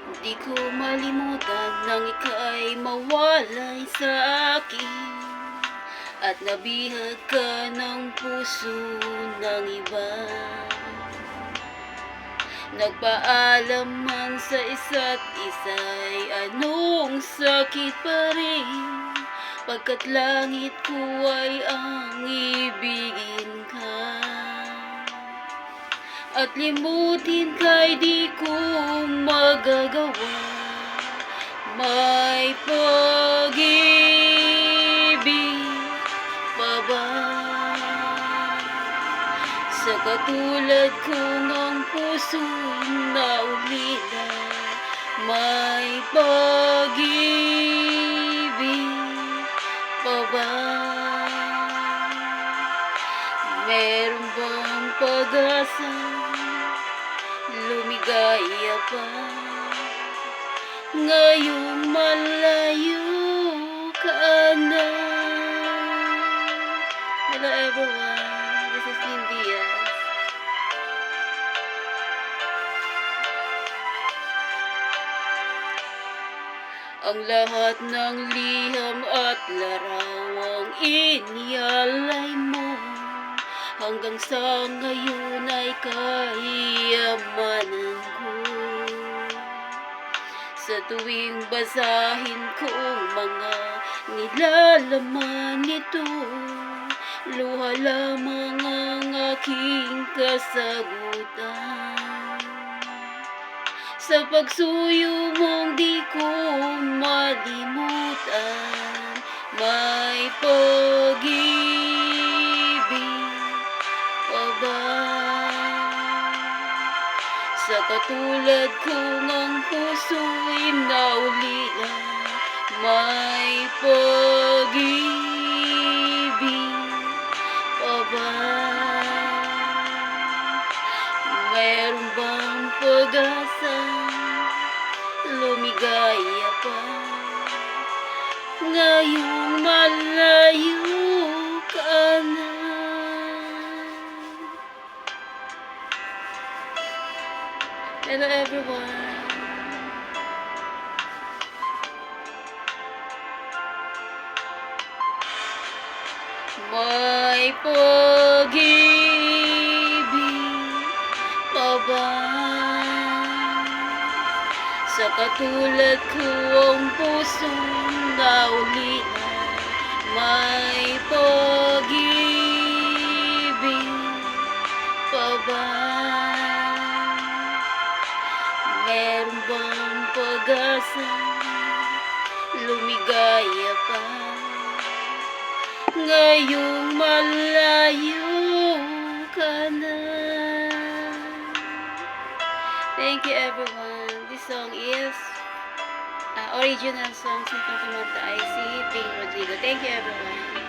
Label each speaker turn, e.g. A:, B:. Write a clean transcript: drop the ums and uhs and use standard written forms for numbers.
A: Di ko malimutan nang ika'y mawalay sa akin at nabihag ka ng puso ng iba. Nagpaalam man sa isa't isa'y anong sakit pa rin, pagkat langit ko ay ang ibigin ka. At limutin ka'y di ko magagawa. May pag-ibig pa ba sa katulad kong ang puso'y naulila? May pag-ibig pa ba? Meron bang pag-asa? Lumigaya pa ngayong malayo ka na. Hello everyone, this is Lynn Diaz. Ang lahat ng liham at larawang inialay mo hanggang sa ngayon ay kayamanan ko. Sa tuwing basahin kong mga nilalaman nito, luha lamang ang aking kasagutan. Sa pagsuyo mong di ko malimutan, may pag-ibig pa ba sa katulad kong ang puso'y naulila? May pag-ibig pa ba? Meron bang pag-asa? Lumigaya pa ngayong malayo ka na. Hello everyone. May pag-ibig pa ba sa katulad kong pusong naulila? May pag-ibig pa ba? Meron bang pag-asa? Lumigaya pa ngayong malayo ka na. Thank you everyone. This song is original song sa Kumanta ay si Ping Rodrigo. Thank you everyone.